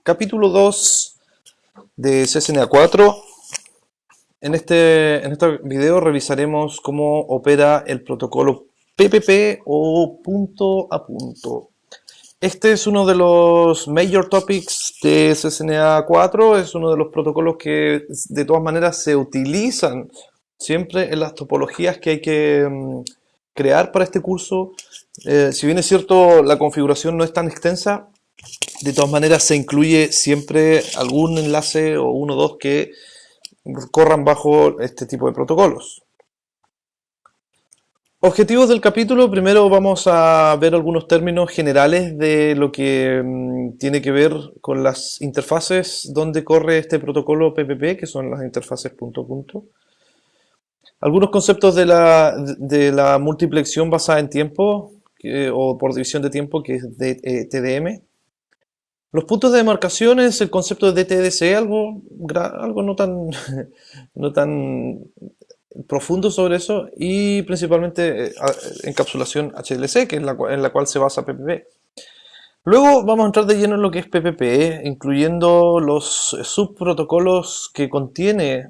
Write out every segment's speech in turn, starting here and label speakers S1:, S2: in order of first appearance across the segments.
S1: Capítulo 2 de CCNA 4. En este video revisaremos cómo opera el protocolo PPP o punto a punto. Este es uno de los major topics de CCNA 4, es uno de los protocolos que de todas maneras se utilizan siempre en las topologías que hay que crear para este curso. Si bien es cierto, la configuración no es tan extensa, de todas maneras se incluye siempre algún enlace o uno o dos que corran bajo este tipo de protocolos. Objetivos del capítulo: primero vamos a ver algunos términos generales de lo que tiene que ver con las interfaces donde corre este protocolo PPP, que son las interfaces punto a punto. Algunos conceptos de la multiplexión basada en tiempo o por división de tiempo, que es de TDM. Los puntos de demarcación es el concepto de DTDC, algo no tan, no tan profundo sobre eso, y principalmente encapsulación HLC, que es en la cual se basa PPP. Luego vamos a entrar de lleno en lo que es PPP, incluyendo los subprotocolos que contiene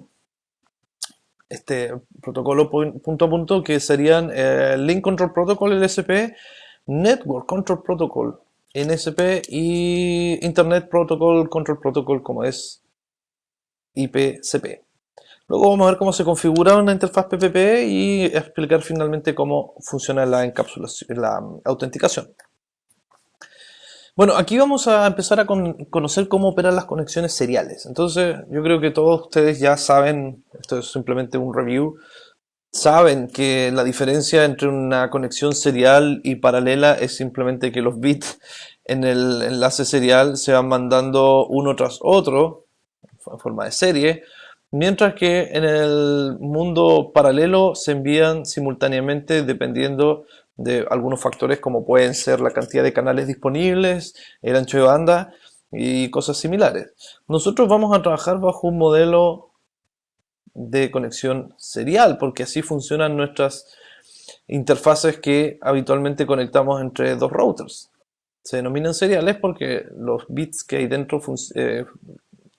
S1: este protocolo punto a punto, que serían Link Control Protocol, LSP, Network Control Protocol, NSP, y Internet Protocol Control Protocol, como es IPCP. Luego vamos a ver cómo se configura una interfaz PPP y explicar finalmente cómo funciona la encapsulación, la autenticación. Bueno, aquí vamos a empezar a conocer cómo operan las conexiones seriales. Entonces, yo creo que todos ustedes ya saben, esto es simplemente un review, saben que la diferencia entre una conexión serial y paralela es simplemente que los bits en el enlace serial se van mandando uno tras otro en forma de serie, mientras que en el mundo paralelo se envían simultáneamente dependiendo de algunos factores como pueden ser la cantidad de canales disponibles, el ancho de banda y cosas similares. Nosotros vamos a trabajar bajo un modelo de conexión serial, porque así funcionan nuestras interfaces que habitualmente conectamos entre dos routers. Se denominan seriales porque los bits que hay dentro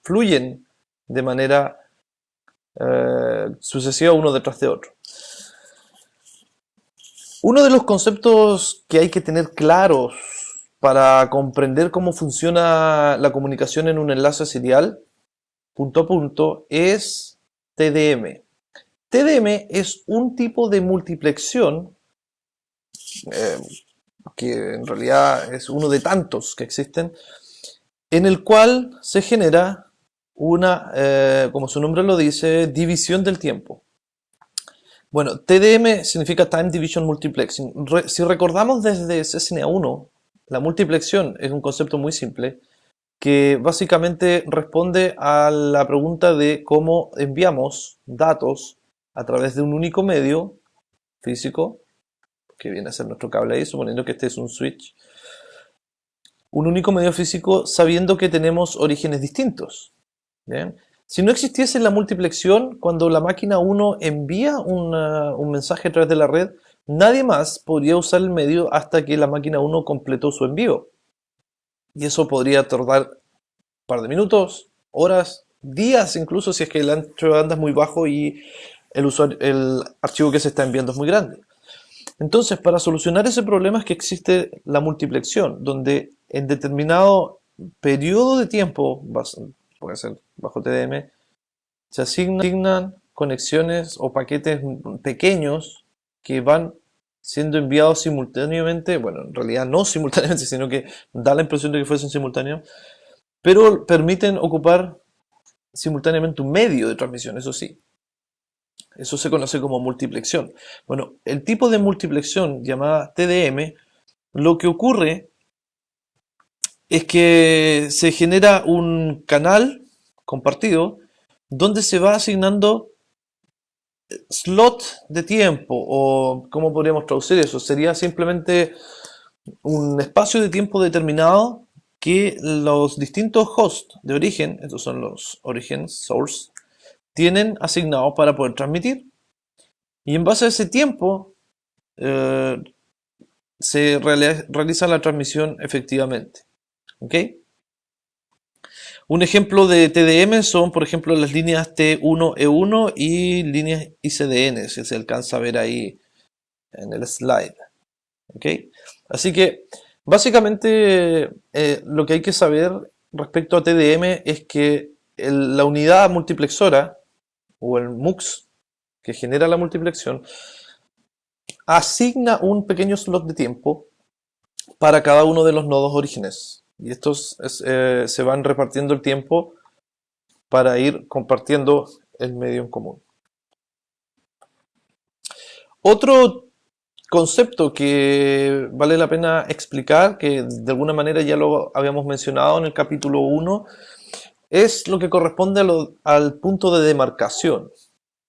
S1: fluyen de manera sucesiva uno detrás de otro. Uno de los conceptos que hay que tener claros para comprender cómo funciona la comunicación en un enlace serial punto a punto es TDM. TDM es un tipo de multiplexión que en realidad es uno de tantos que existen, en el cual se genera una, como su nombre lo dice, división del tiempo. Bueno, TDM significa Time Division Multiplexing. Si recordamos desde CCNA 1, la multiplexión es un concepto muy simple que básicamente responde a la pregunta de cómo enviamos datos a través de un único medio físico, que viene a ser nuestro cable ahí, suponiendo que este es un switch. Un único medio físico sabiendo que tenemos orígenes distintos. ¿Bien? Si no existiese la multiplexión, cuando la máquina 1 envía un mensaje a través de la red, nadie más podría usar el medio hasta que la máquina 1 completó su envío. Y eso podría tardar un par de minutos, horas, días, incluso si es que el ancho de banda es muy bajo y el archivo que se está enviando es muy grande. Entonces, para solucionar ese problema es que existe la multiplexión, donde en determinado periodo de tiempo, puede ser bajo TDM, se asignan conexiones o paquetes pequeños que van siendo enviados simultáneamente, bueno, en realidad no simultáneamente, sino que da la impresión de que fuesen simultáneos, pero permiten ocupar simultáneamente un medio de transmisión, eso sí. Eso se conoce como multiplexión. Bueno, el tipo de multiplexión llamada TDM, lo que ocurre es que se genera un canal compartido donde se va asignando slot de tiempo, o ¿cómo podríamos traducir eso? Sería simplemente un espacio de tiempo determinado que los distintos hosts de origen, estos son los origin source, tienen asignados para poder transmitir. Y en base a ese tiempo se realiza la transmisión efectivamente. ¿Ok? Un ejemplo de TDM son, por ejemplo, las líneas T1E1 y líneas ICDN, si se alcanza a ver ahí en el slide. ¿Ok? Así que, básicamente, lo que hay que saber respecto a TDM es que la unidad multiplexora, o el MUX, que genera la multiplexión, asigna un pequeño slot de tiempo para cada uno de los nodos orígenes. Y estos se van repartiendo el tiempo para ir compartiendo el medio en común. Otro concepto que vale la pena explicar, que de alguna manera ya lo habíamos mencionado en el capítulo 1, es lo que corresponde al punto de demarcación.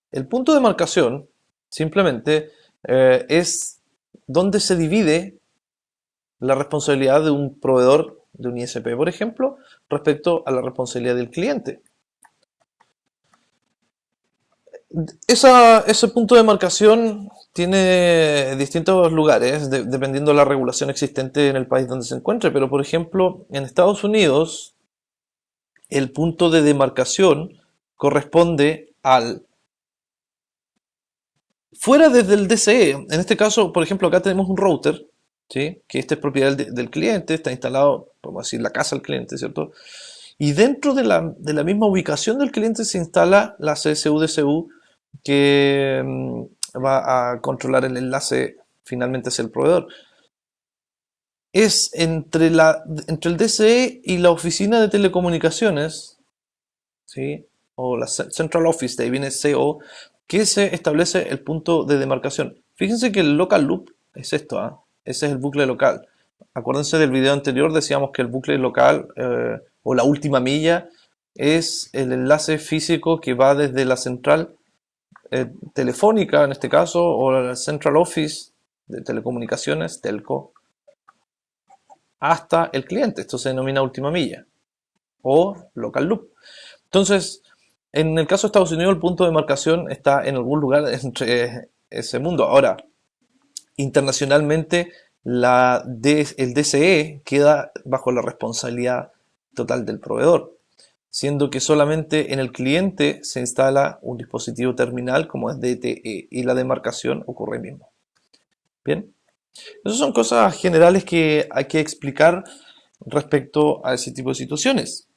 S1: El punto de demarcación simplemente es donde se divide la responsabilidad de un proveedor de un ISP, por ejemplo, respecto a la responsabilidad del cliente. Ese punto de marcación tiene distintos lugares, dependiendo de la regulación existente en el país donde se encuentre, pero por ejemplo, en Estados Unidos, el punto de demarcación corresponde al... Fuera desde el DCE, en este caso, por ejemplo, acá tenemos un router, ¿sí? Que este es propiedad del cliente, está instalado, podemos decir, la casa del cliente, ¿cierto? Y dentro de la misma ubicación del cliente se instala la CSU-DCU que va a controlar el enlace finalmente hacia el proveedor. Es entre el DCE y la oficina de telecomunicaciones, ¿sí? O la Central Office, de ahí viene CO, que se establece el punto de demarcación. Fíjense que el local loop es esto, ¿eh? Ese es el bucle local. Acuérdense del video anterior, decíamos que el bucle local o la última milla es el enlace físico que va desde la central telefónica, en este caso, o la Central Office de telecomunicaciones, telco, hasta el cliente. Esto se denomina última milla o local loop. Entonces, en el caso de Estados Unidos, el punto de marcación está en algún lugar entre ese mundo. Ahora, internacionalmente, el DCE queda bajo la responsabilidad total del proveedor, siendo que solamente en el cliente se instala un dispositivo terminal como es DTE y la demarcación ocurre mismo. Bien, esas son cosas generales que hay que explicar respecto a ese tipo de situaciones.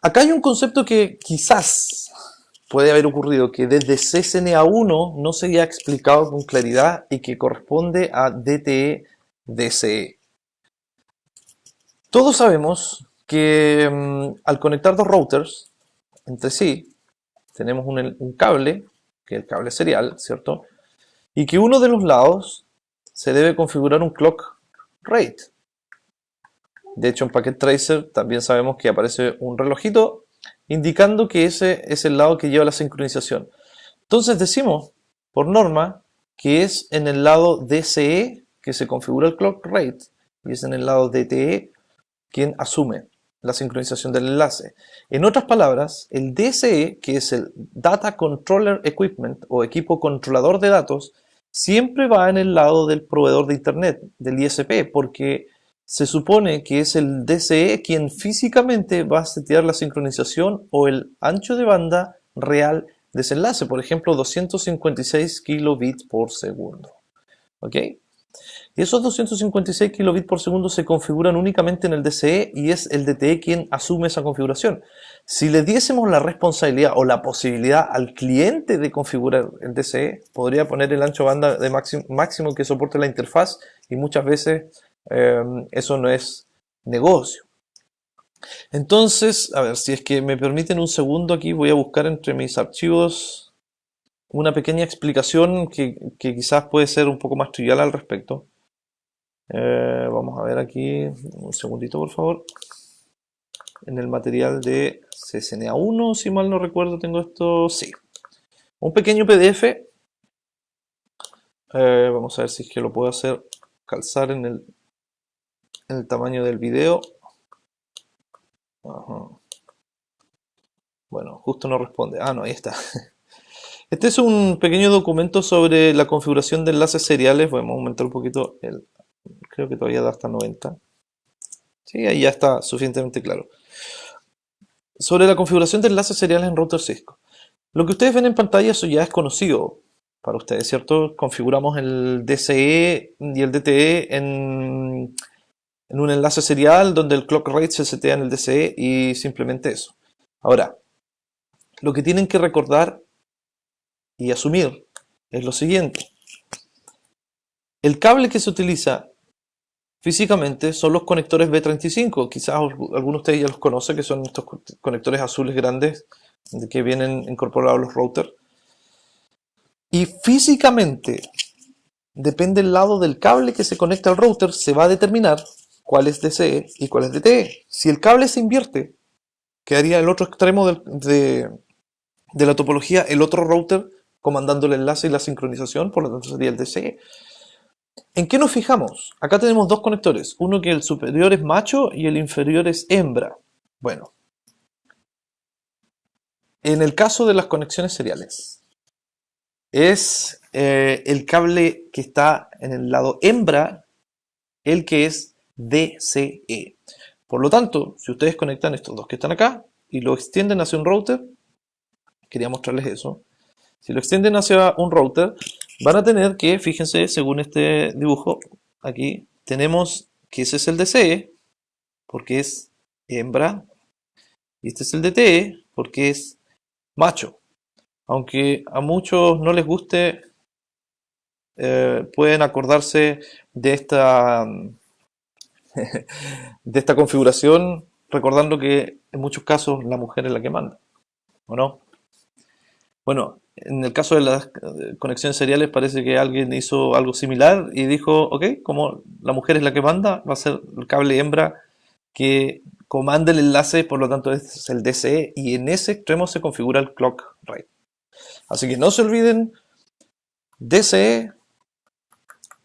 S1: Acá hay un concepto que quizás puede haber ocurrido, que desde CCNA1 no se había explicado con claridad y que corresponde a DTE-DCE. Todos sabemos que al conectar dos routers entre sí, tenemos un cable, que es el cable serial, ¿cierto? Y que uno de los lados se debe configurar un clock rate. De hecho, en Packet Tracer también sabemos que aparece un relojito indicando que ese es el lado que lleva la sincronización. Entonces decimos, por norma, que es en el lado DCE que se configura el clock rate y es en el lado DTE quien asume la sincronización del enlace. En otras palabras, el DCE, que es el Data Controller Equipment o equipo controlador de datos, siempre va en el lado del proveedor de Internet, del ISP, porque se supone que es el DCE quien físicamente va a setear la sincronización o el ancho de banda real de ese enlace, por ejemplo 256 kilobits por segundo. ¿Ok? Y esos 256 kilobits por segundo se configuran únicamente en el DCE y es el DTE quien asume esa configuración. Si le diésemos la responsabilidad o la posibilidad al cliente de configurar el DCE, podría poner el ancho de banda de máximo que soporte la interfaz y muchas veces eso no es negocio. Entonces, a ver, si es que me permiten un segundo aquí, voy a buscar entre mis archivos una pequeña explicación que quizás puede ser un poco más trivial al respecto. Vamos a ver aquí, un segundito por favor. En el material de CCNA1, si mal no recuerdo, tengo esto, sí. Un pequeño PDF. Vamos a ver si es que lo puedo hacer calzar en el tamaño del video. Ajá. Bueno, justo no responde. Ah, no, ahí está. Este es un pequeño documento sobre la configuración de enlaces seriales. Vamos a aumentar un poquito, creo que todavía da hasta 90. ¿Sí? Ahí ya está suficientemente claro. Sobre la configuración de enlaces seriales en router Cisco. Lo que ustedes ven en pantalla, eso ya es conocido para ustedes, ¿cierto? Configuramos el DCE y el DTE en un enlace serial donde el clock rate se setea en el DCE y simplemente eso. Ahora, lo que tienen que recordar y asumir es lo siguiente. El cable que se utiliza físicamente son los conectores B35. Quizás algunos de ustedes ya los conocen, que son estos conectores azules grandes que vienen incorporados a los routers. Y físicamente, depende del lado del cable que se conecta al router, se va a determinar cuál es DCE y cuál es DTE. Si el cable se invierte, quedaría el otro extremo de la topología, el otro router comandando el enlace y la sincronización, por lo tanto sería el DCE. ¿En qué nos fijamos? Acá tenemos dos conectores, uno que el superior es macho y el inferior es hembra. Bueno, en el caso de las conexiones seriales, es el cable que está en el lado hembra el que es DCE. Por lo tanto, si ustedes conectan estos dos que están acá y lo extienden hacia un router, quería mostrarles eso, si lo extienden hacia un router, van a tener que, fíjense, según este dibujo, aquí tenemos que ese es el DCE, porque es hembra, y este es el DTE, porque es macho. Aunque a muchos no les guste, pueden acordarse de esta configuración, recordando que en muchos casos la mujer es la que manda, ¿o no? Bueno, en el caso de las conexiones seriales parece que alguien hizo algo similar y dijo, ok, como la mujer es la que manda, va a ser el cable hembra que comanda el enlace, por lo tanto este es el DCE y en ese extremo se configura el clock rate. Así que no se olviden, DCE,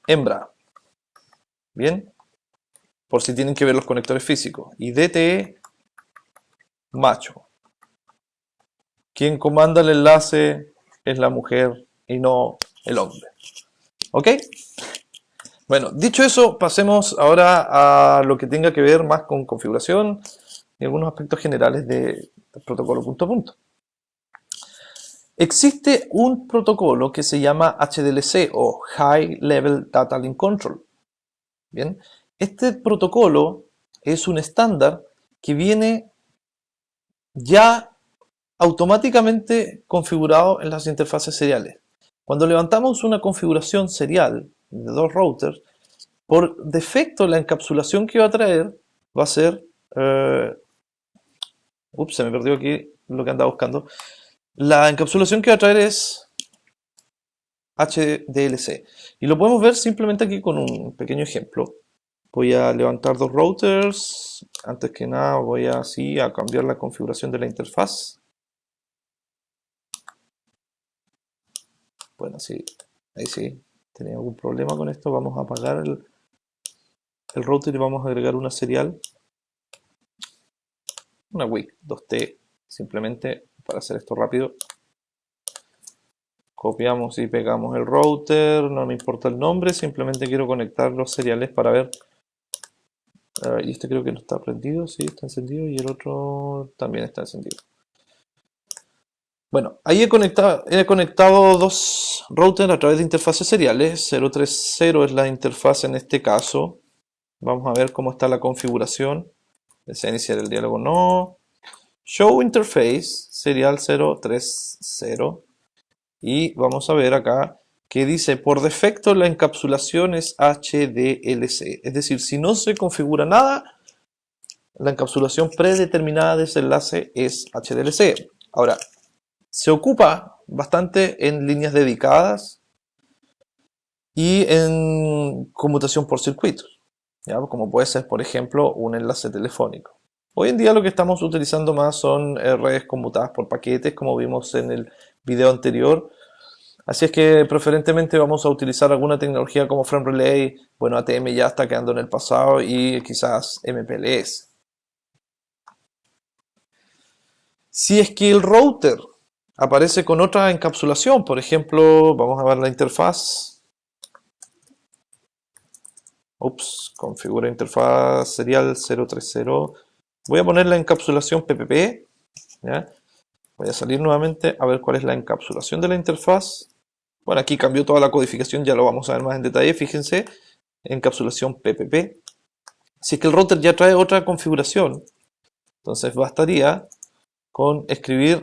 S1: hembra, ¿bien? Por si tienen que ver los conectores físicos. Y DTE, macho. Quien comanda el enlace es la mujer y no el hombre. ¿Ok? Bueno, dicho eso, pasemos ahora a lo que tenga que ver más con configuración y algunos aspectos generales del protocolo punto a punto. Existe un protocolo que se llama HDLC o High Level Data Link Control. Bien, este protocolo es un estándar que viene ya automáticamente configurado en las interfaces seriales. Cuando levantamos una configuración serial de dos routers, por defecto la encapsulación que va a traer va a ser... se me perdió aquí lo que andaba buscando. La encapsulación que va a traer es HDLC. Y lo podemos ver simplemente aquí con un pequeño ejemplo. Voy a levantar dos routers. Antes que nada voy a cambiar la configuración de la interfaz. Bueno, sí, ahí sí. Tenía algún problema con esto. Vamos a apagar el router y vamos a agregar una serial. Una WIC 2T, simplemente para hacer esto rápido. Copiamos y pegamos el router, no me importa el nombre, simplemente quiero conectar los seriales para ver. Y este creo que no está prendido, sí, está encendido, y el otro también está encendido. Bueno, ahí he conectado dos routers a través de interfaces seriales. 030 es la interfaz en este caso. Vamos a ver cómo está la configuración. Desea iniciar el diálogo, no. Show Interface, serial 030. Y vamos a ver acá que dice, por defecto la encapsulación es HDLC. Es decir, si no se configura nada, la encapsulación predeterminada de ese enlace es HDLC. Ahora, se ocupa bastante en líneas dedicadas y en conmutación por circuitos, ¿ya? Como puede ser, por ejemplo, un enlace telefónico. Hoy en día lo que estamos utilizando más son redes conmutadas por paquetes, como vimos en el video anterior. Así es que preferentemente vamos a utilizar alguna tecnología como Frame Relay. Bueno, ATM ya está quedando en el pasado y quizás MPLS. Si es que el router aparece con otra encapsulación, por ejemplo, vamos a ver la interfaz. configura interfaz serial 030. Voy a poner la encapsulación PPP. ¿Ya? Voy a salir nuevamente a ver cuál es la encapsulación de la interfaz. Bueno, aquí cambió toda la codificación, ya lo vamos a ver más en detalle. Fíjense, encapsulación PPP. Si es que el router ya trae otra configuración, entonces bastaría con escribir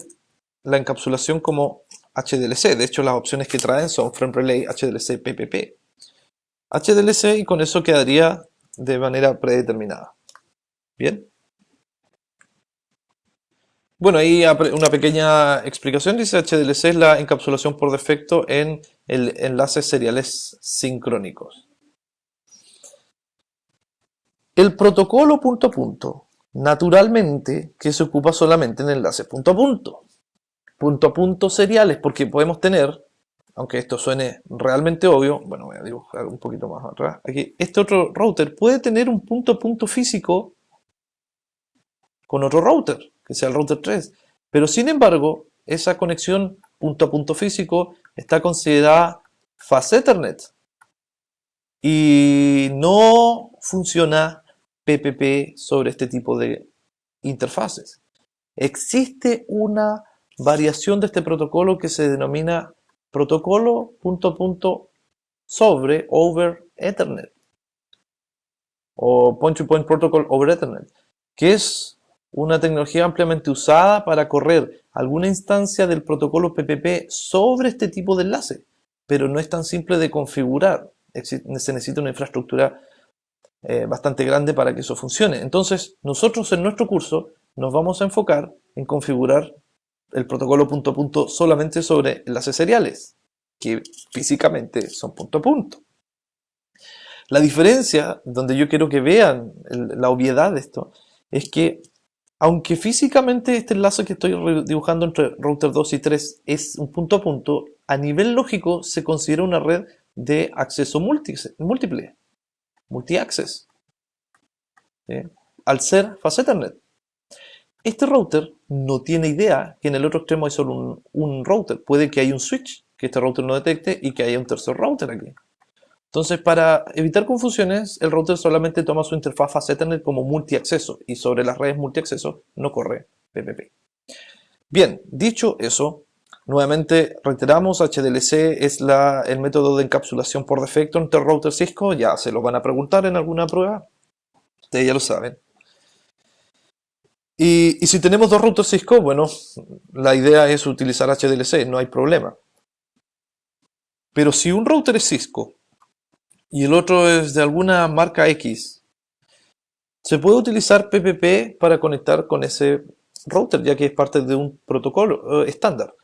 S1: la encapsulación como HDLC. De hecho, las opciones que traen son Frame Relay, HDLC, PPP. HDLC, y con eso quedaría de manera predeterminada. Bien. Bueno, ahí una pequeña explicación. Dice HDLC es la encapsulación por defecto en enlaces seriales sincrónicos. El protocolo punto a punto, naturalmente que se ocupa solamente en enlaces punto a punto seriales, porque podemos tener, aunque esto suene realmente obvio, bueno, voy a dibujar un poquito más atrás, aquí, este otro router puede tener un punto a punto físico con otro router, que sea el router 3, pero sin embargo, esa conexión punto a punto físico está considerada Fast Ethernet y no funciona PPP sobre este tipo de interfaces. Existe una variación de este protocolo que se denomina protocolo punto a punto sobre over Ethernet o point-to-point protocol over Ethernet, que es una tecnología ampliamente usada para correr alguna instancia del protocolo PPP sobre este tipo de enlace, pero no es tan simple de configurar. Se necesita una infraestructura bastante grande para que eso funcione. Entonces, nosotros en nuestro curso nos vamos a enfocar en configurar el protocolo punto a punto solamente sobre enlaces seriales, que físicamente son punto a punto. La diferencia, donde yo quiero que vean la obviedad de esto, es que aunque físicamente este enlace que estoy dibujando entre router 2 y 3 es un punto a punto, a nivel lógico se considera una red de acceso múltiple, multi-access, ¿sí? Al ser Fast Ethernet. Este router no tiene idea que en el otro extremo hay solo un router. Puede que haya un switch que este router no detecte y que haya un tercer router aquí. Entonces, para evitar confusiones, el router solamente toma su interfaz Fast Ethernet como multiacceso y sobre las redes multiacceso no corre PPP. Bien, dicho eso, nuevamente reiteramos, HDLC es el método de encapsulación por defecto entre router Cisco. Ya se lo van a preguntar en alguna prueba. Ustedes ya lo saben. Y si tenemos dos routers Cisco, bueno, la idea es utilizar HDLC, no hay problema. Pero si un router es Cisco y el otro es de alguna marca X, se puede utilizar PPP para conectar con ese router, ya que es parte de un protocolo estándar.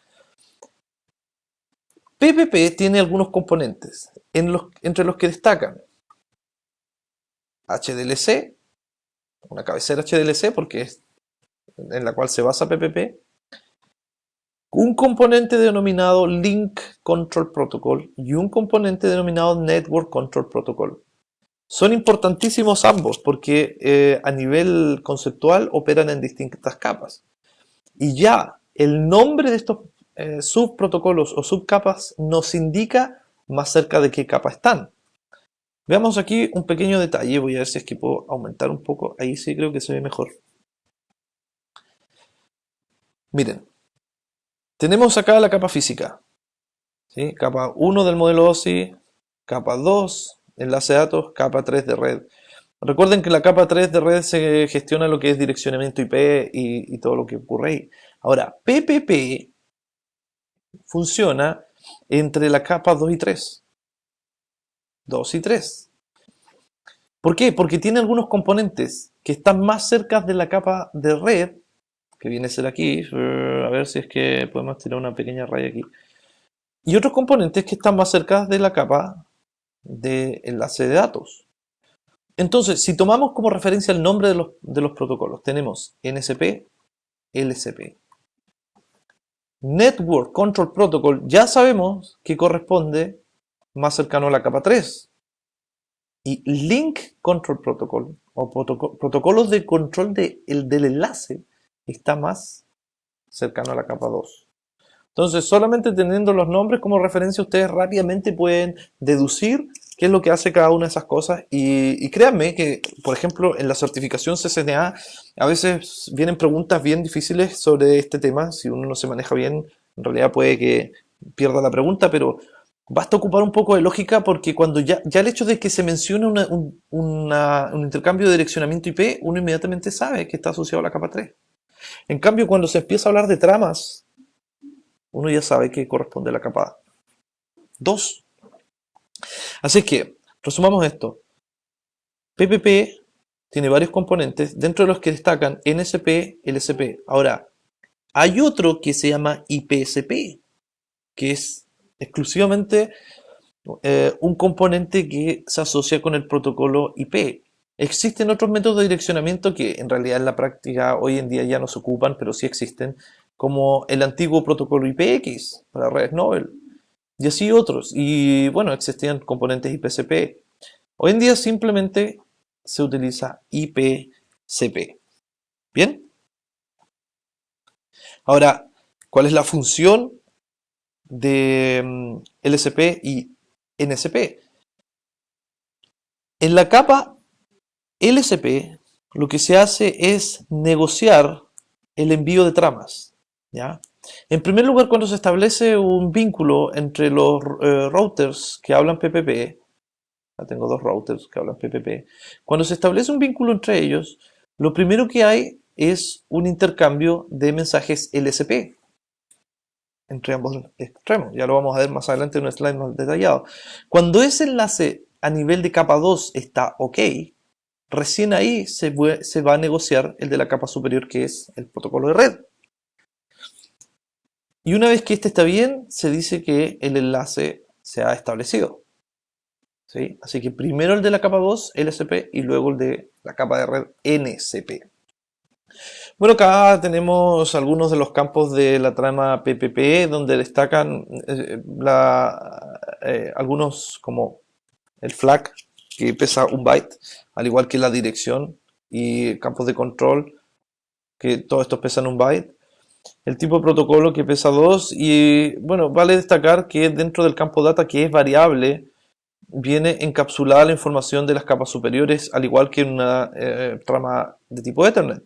S1: PPP tiene algunos componentes, entre los que destacan HDLC, una cabecera HDLC porque es en la cual se basa PPP, un componente denominado Link Control Protocol y un componente denominado Network Control Protocol. Son importantísimos ambos porque a nivel conceptual operan en distintas capas. Y ya el nombre de estos subprotocolos o subcapas nos indica más cerca de qué capa están. Veamos aquí un pequeño detalle, voy a ver si es que puedo aumentar un poco, ahí sí creo que se ve mejor. Miren, tenemos acá la capa física, ¿sí? Capa 1 del modelo OSI, capa 2, enlace de datos, capa 3 de red. Recuerden que la capa 3 de red se gestiona lo que es direccionamiento IP y todo lo que ocurre ahí. Ahora, PPP funciona entre la capa 2 y 3. 2 y 3. ¿Por qué? Porque tiene algunos componentes que están más cerca de la capa de red, que viene a ser aquí, a ver si es que podemos tirar una pequeña raya aquí, y otros componentes que están más cerca de la capa de enlace de datos. Entonces, si tomamos como referencia el nombre de los protocolos, tenemos NSP, LSP. Network Control Protocol ya sabemos que corresponde más cercano a la capa 3. Y Link Control Protocol o protocolos de control del enlace está más cercano a la capa 2. Entonces, solamente teniendo los nombres como referencia, ustedes rápidamente pueden deducir qué es lo que hace cada una de esas cosas. Y créanme que, por ejemplo, en la certificación CCNA, a veces vienen preguntas bien difíciles sobre este tema. Si uno no se maneja bien, en realidad puede que pierda la pregunta, pero basta ocupar un poco de lógica porque cuando ya el hecho de que se mencione un intercambio de direccionamiento IP, uno inmediatamente sabe que está asociado a la capa 3. En cambio, cuando se empieza a hablar de tramas, uno ya sabe que corresponde a la capa 2. Así que, resumamos esto. PPP tiene varios componentes, dentro de los que destacan NSP, LSP. Ahora, hay otro que se llama IPSP, que es exclusivamente un componente que se asocia con el protocolo IP. Existen otros métodos de direccionamiento que en realidad en la práctica hoy en día ya no se ocupan, pero sí existen, como el antiguo protocolo IPX para redes Nobel, y así otros. Y bueno, existían componentes IPCP. Hoy en día simplemente se utiliza IPCP. ¿Bien? Ahora, ¿cuál es la función de LSP y NSP? En la capa LSP lo que se hace es negociar el envío de tramas, ¿ya? En primer lugar, cuando se establece un vínculo entre los routers que hablan PPP, ya tengo dos routers que hablan PPP, cuando se establece un vínculo entre ellos, lo primero que hay es un intercambio de mensajes LSP entre ambos extremos. Ya lo vamos a ver más adelante en un slide más detallado. Cuando ese enlace a nivel de capa 2 está ok, recién ahí se va a negociar el de la capa superior, que es el protocolo de red. Y una vez que este está bien, se dice que el enlace se ha establecido. ¿Sí? Así que primero el de la capa 2, LSP, y luego el de la capa de red, NSP. Bueno, acá tenemos algunos de los campos de la trama PPP, donde destacan algunos como el flag, que pesa 1 byte, al igual que la dirección, y campos de control, que todos estos pesan 1 byte. El tipo de protocolo, que pesa 2, y bueno, vale destacar que dentro del campo data, que es variable, viene encapsulada la información de las capas superiores, al igual que en una trama de tipo Ethernet.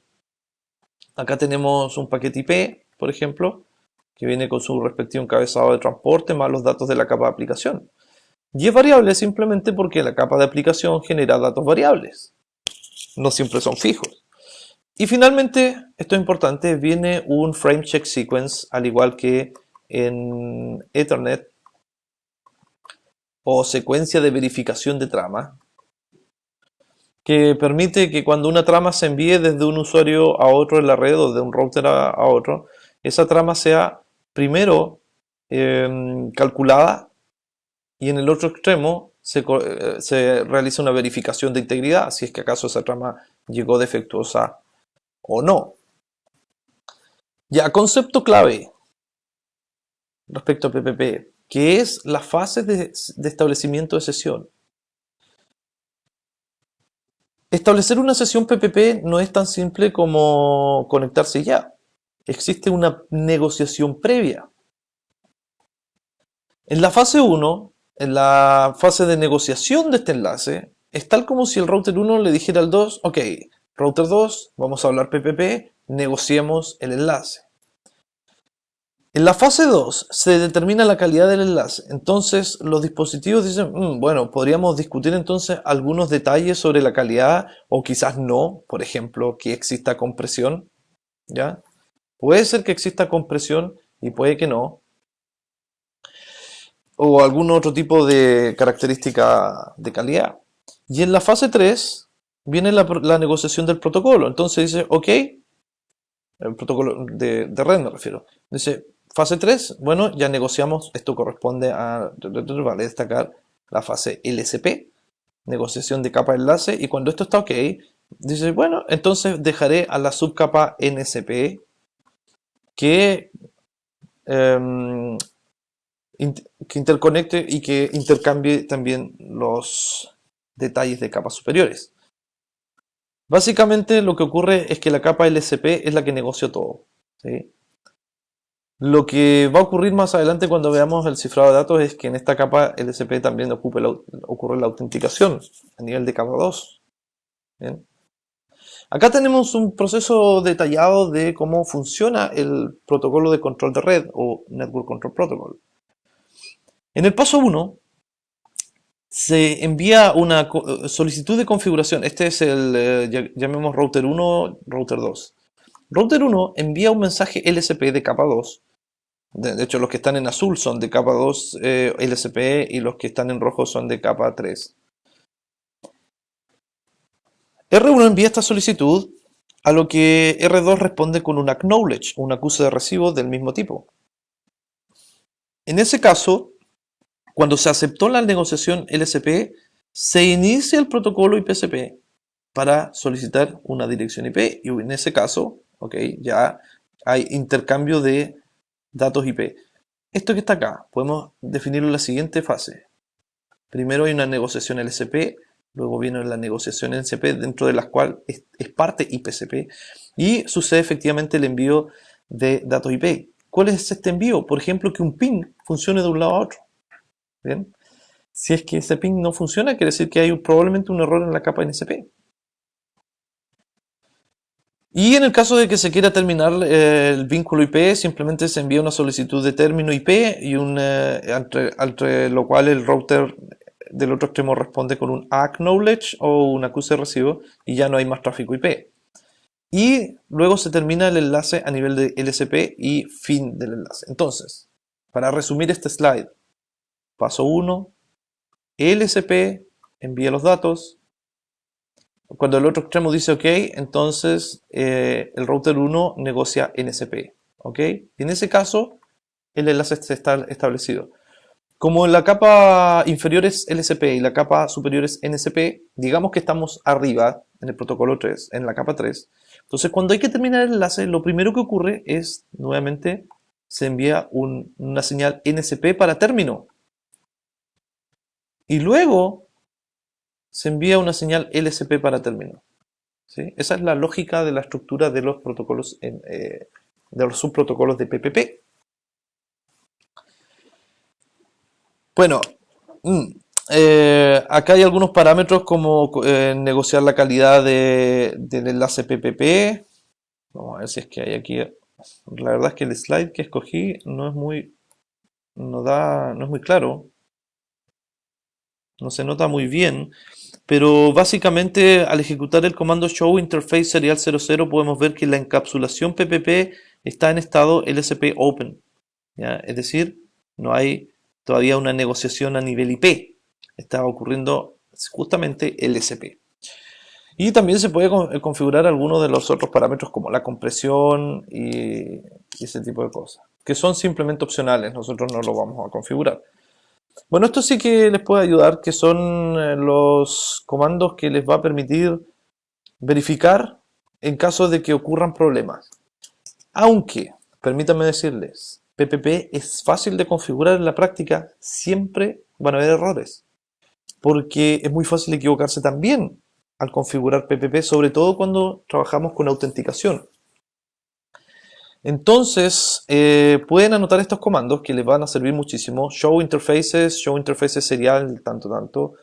S1: Acá tenemos un paquete IP, por ejemplo, que viene con su respectivo encabezado de transporte más los datos de la capa de aplicación. Y es variable simplemente porque la capa de aplicación genera datos variables. No siempre son fijos. Y finalmente, esto es importante, viene un frame check sequence, al igual que en Ethernet, o secuencia de verificación de trama, que permite que cuando una trama se envíe desde un usuario a otro en la red o de un router a otro, esa trama sea primero calculada y en el otro extremo se realiza una verificación de integridad, si es que acaso esa trama llegó defectuosa o no. Ya, concepto clave respecto a PPP, que es la fase de establecimiento de sesión. Establecer una sesión PPP no es tan simple como conectarse ya. Existe una negociación previa. En la fase 1, en la fase de negociación de este enlace, es tal como si el router 1 le dijera al 2, ok, router 2, vamos a hablar PPP, negociemos el enlace. En la fase 2 se determina la calidad del enlace. Entonces los dispositivos dicen, bueno, podríamos discutir entonces algunos detalles sobre la calidad o quizás no, por ejemplo, que exista compresión, ¿ya? Puede ser que exista compresión y puede que no. O algún otro tipo de característica de calidad. Y en la fase 3 viene la negociación del protocolo. Entonces dice, ok, el protocolo de red me refiero. Dice, fase 3, bueno, ya negociamos, esto corresponde a, vale destacar, la fase LSP, negociación de capa de enlace, y cuando esto está ok, dice, bueno, entonces dejaré a la subcapa NSP que, que interconecte y que intercambie también los detalles de capas superiores. Básicamente lo que ocurre es que la capa LSP es la que negocia todo, ¿sí? Lo que va a ocurrir más adelante cuando veamos el cifrado de datos es que en esta capa LSP también ocurre la autenticación a nivel de capa 2. ¿Bien? Acá tenemos un proceso detallado de cómo funciona el protocolo de control de red o Network Control Protocol. En el paso 1 se envía una solicitud de configuración. Este es el, llamemos router 1, router 2. Router 1 envía un mensaje LSP de capa 2. De hecho, los que están en azul son de capa 2 LSP y los que están en rojo son de capa 3. R1 envía esta solicitud, a lo que R2 responde con un acknowledge, un acuse de recibo del mismo tipo. En ese caso, cuando se aceptó la negociación LSP, se inicia el protocolo IPSP para solicitar una dirección IP y en ese caso, ya hay intercambio de datos IP. Esto que está acá, podemos definirlo en la siguiente fase. Primero hay una negociación LSP, luego viene la negociación NCP, dentro de la cual es parte IPSP, y sucede efectivamente el envío de datos IP. ¿Cuál es este envío? Por ejemplo, que un ping funcione de un lado a otro. ¿Bien? Si es que ese ping no funciona, quiere decir que hay probablemente un error en la capa NCP. Y en el caso de que se quiera terminar el vínculo IP, simplemente se envía una solicitud de término IP y entre lo cual el router del otro extremo responde con un acknowledge o un acuse de recibo y ya no hay más tráfico IP. Y luego se termina el enlace a nivel de LSP y fin del enlace. Entonces, para resumir este slide, paso 1, LSP envía los datos. Cuando el otro extremo dice OK, entonces el router 1 negocia NSP. ¿Ok? Y en ese caso, el enlace está establecido. Como la capa inferior es LSP y la capa superior es NSP, digamos que estamos arriba en el protocolo 3, en la capa 3. Entonces, cuando hay que terminar el enlace, lo primero que ocurre es, nuevamente, se envía una señal NSP para término. Y luego se envía una señal LSP para término. ¿Sí? Esa es la lógica de la estructura de los protocolos, de los subprotocolos de PPP. Bueno, acá hay algunos parámetros como negociar la calidad del enlace PPP. Vamos a ver si es que hay aquí. La verdad es que el slide que escogí no es muy, no es muy claro. No se nota muy bien. Pero básicamente al ejecutar el comando show interface serial 00 podemos ver que la encapsulación PPP está en estado LSP open. ¿Ya? Es decir, no hay todavía una negociación a nivel IP. Está ocurriendo justamente LSP. Y también se puede configurar algunos de los otros parámetros como la compresión y ese tipo de cosas, que son simplemente opcionales, nosotros no lo vamos a configurar. Bueno, esto sí que les puede ayudar, que son los comandos que les va a permitir verificar en caso de que ocurran problemas. Aunque, permítanme decirles, PPP es fácil de configurar en la práctica, siempre van a haber errores. Porque es muy fácil equivocarse también al configurar PPP, sobre todo cuando trabajamos con autenticación. Entonces, pueden anotar estos comandos que les van a servir muchísimo. Show interfaces serial, tanto.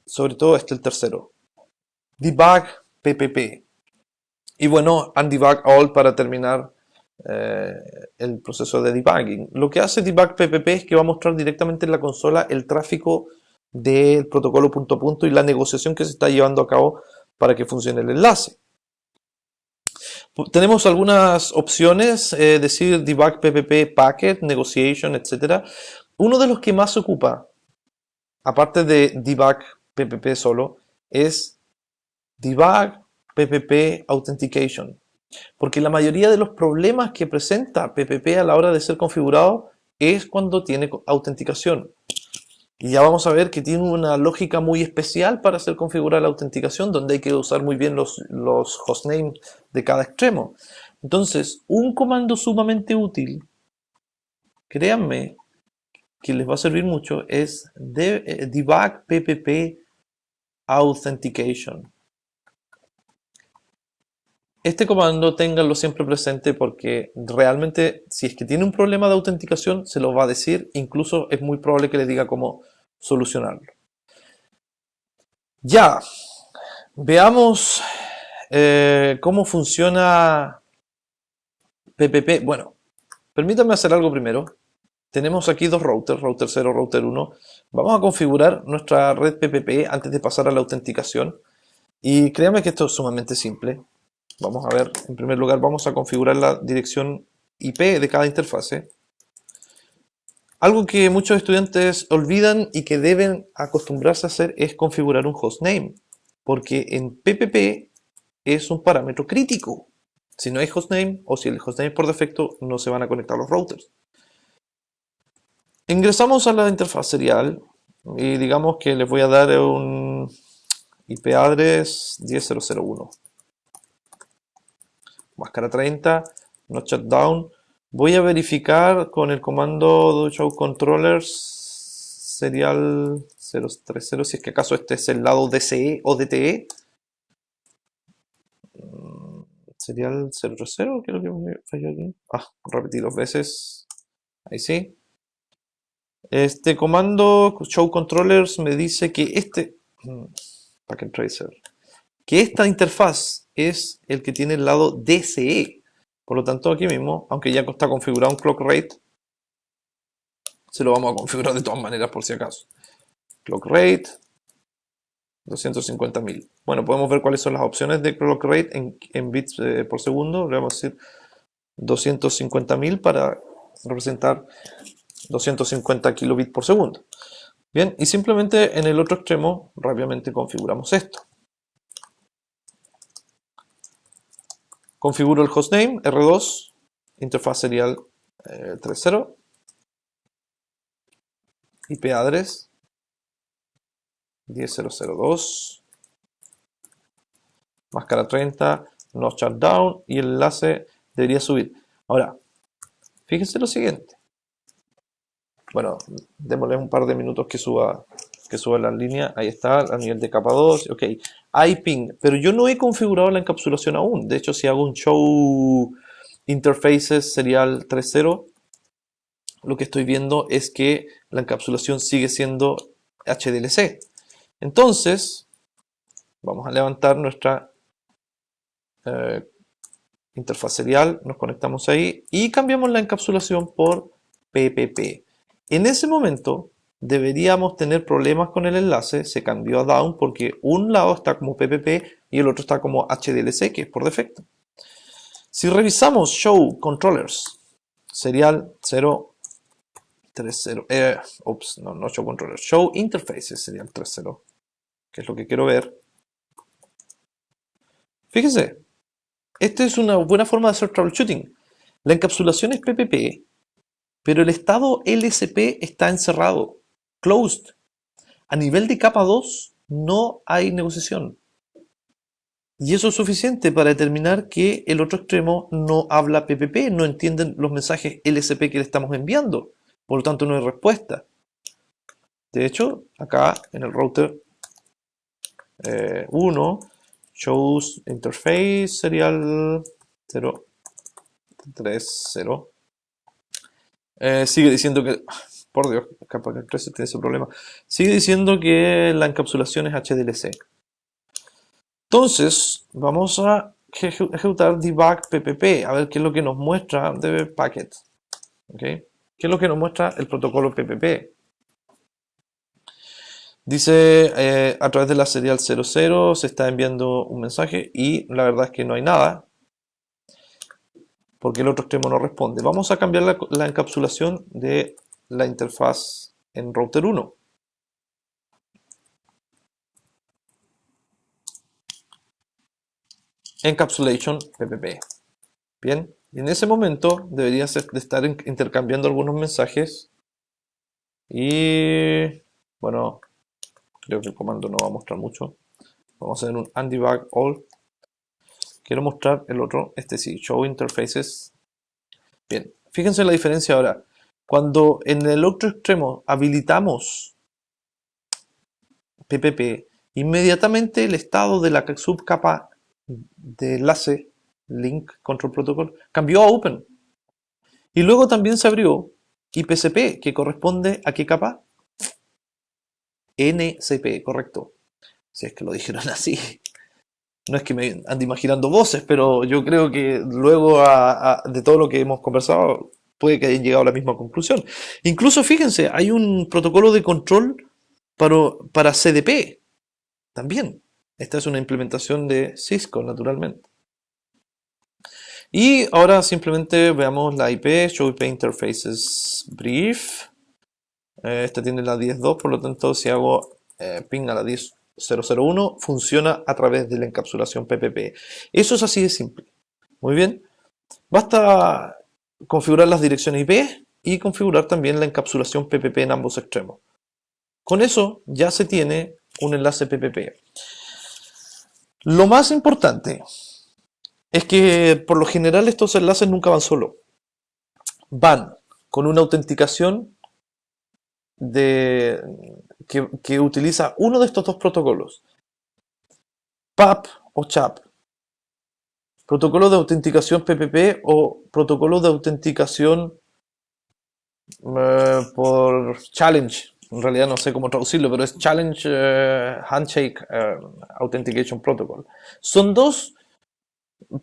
S1: Sobre todo el tercero. Debug PPP. Y bueno, undebug all para terminar el proceso de debugging. Lo que hace debug PPP es que va a mostrar directamente en la consola el tráfico del protocolo punto a punto y la negociación que se está llevando a cabo para que funcione el enlace. Tenemos algunas opciones, decir debug PPP packet, negotiation, etc. Uno de los que más se ocupa, aparte de debug PPP solo, es debug PPP authentication. Porque la mayoría de los problemas que presenta PPP a la hora de ser configurado es cuando tiene autenticación. Y ya vamos a ver que tiene una lógica muy especial para hacer configurar la autenticación, donde hay que usar muy bien los hostnames de cada extremo. Entonces, un comando sumamente útil, créanme, que les va a servir mucho, es debug PPP authentication. Este comando ténganlo siempre presente porque realmente si es que tiene un problema de autenticación se lo va a decir, incluso es muy probable que le diga cómo solucionarlo. Ya, veamos cómo funciona PPP. Bueno, permítanme hacer algo primero. Tenemos aquí dos routers, router 0, router 1. Vamos a configurar nuestra red PPP antes de pasar a la autenticación. Y créanme que esto es sumamente simple. Vamos a ver, en primer lugar vamos a configurar la dirección IP de cada interfase. Algo que muchos estudiantes olvidan y que deben acostumbrarse a hacer es configurar un hostname, porque en PPP es un parámetro crítico. Si no hay hostname o si el hostname es por defecto, no se van a conectar los routers. Ingresamos a la interfaz serial y digamos que les voy a dar un IP address 10.0.0.1. Máscara 30, no shutdown. Voy a verificar con el comando show controllers serial 030 si es que acaso este es el lado DCE o DTE. Serial 030, ¿qué es lo que me falló aquí? Repetí dos veces. Ahí sí. Este comando show controllers me dice que packet tracer, que esta interfaz es el que tiene el lado DCE. Por lo tanto, aquí mismo, aunque ya está configurado un clock rate, se lo vamos a configurar de todas maneras por si acaso. Clock rate 250.000. Bueno, podemos ver cuáles son las opciones de clock rate en bits por segundo. Le vamos a decir 250.000 para representar 250 kilobits por segundo. Bien, y simplemente en el otro extremo rápidamente configuramos esto. Configuro el hostname R2, interfaz serial 30, IP address 10.0.0.2, máscara 30, no shutdown y el enlace debería subir. Ahora, fíjense lo siguiente. Bueno, démosle un par de minutos que suba la línea. Ahí está, a nivel de capa 2. Ok, hay ping, pero yo no he configurado la encapsulación aún. De hecho, si hago un show interfaces serial 3.0, lo que estoy viendo es que la encapsulación sigue siendo HDLC. Entonces, vamos a levantar nuestra interfaz serial, nos conectamos ahí y cambiamos la encapsulación por PPP. En ese momento deberíamos tener problemas con el enlace, se cambió a down porque un lado está como PPP y el otro está como HDLC, que es por defecto. Si revisamos show controllers serial 030, no show controllers, show interfaces serial 30, que es lo que quiero ver. Fíjense, esta es una buena forma de hacer troubleshooting. La encapsulación es PPP, pero el estado LSP está encerrado, closed. A nivel de capa 2 no hay negociación. Y eso es suficiente para determinar que el otro extremo no habla PPP, no entienden los mensajes LSP que le estamos enviando. Por lo tanto, no hay respuesta. De hecho, acá en el router 1, shows interface serial 030. Sigue diciendo que, por Dios, capaz que el 13 tiene ese problema. Sigue diciendo que la encapsulación es HDLC. Entonces, vamos a ejecutar debug PPP, a ver qué es lo que nos muestra de packet. ¿Okay? ¿Qué es lo que nos muestra el protocolo PPP? Dice, a través de la serial 00 se está enviando un mensaje y la verdad es que no hay nada, porque el otro extremo no responde. Vamos a cambiar la encapsulación de la interfaz en router 1. Encapsulation PPP. Bien, y en ese momento deberías de estar intercambiando algunos mensajes y bueno, creo que el comando no va a mostrar mucho. Vamos a hacer un undebug all. Quiero mostrar el otro, este sí, show interfaces. Bien, fíjense la diferencia ahora. Cuando en el otro extremo habilitamos PPP, inmediatamente el estado de la subcapa de enlace Link Control Protocol, cambió a Open. Y luego también se abrió IPCP, que corresponde a qué capa? NCP, correcto. Si es que lo dijeron así. No es que me ande imaginando voces, pero yo creo que luego de todo lo que hemos conversado, puede que hayan llegado a la misma conclusión. Incluso fíjense, hay un protocolo de control para CDP también. Esta es una implementación de Cisco, naturalmente. Y ahora simplemente veamos la IP, Show IP Interfaces Brief. Esta tiene la 10.2, por lo tanto si hago ping a la 10.0.0.1, funciona a través de la encapsulación PPP. Eso es así de simple. Muy bien. Basta configurar las direcciones IP y configurar también la encapsulación PPP en ambos extremos. Con eso ya se tiene un enlace PPP. Lo más importante es que por lo general estos enlaces nunca van solos. Van con una autenticación que utiliza uno de estos dos protocolos, PAP o CHAP, protocolo de autenticación PPP o protocolo de autenticación por Challenge. En realidad no sé cómo traducirlo, pero es Challenge Handshake Authentication Protocol. Son dos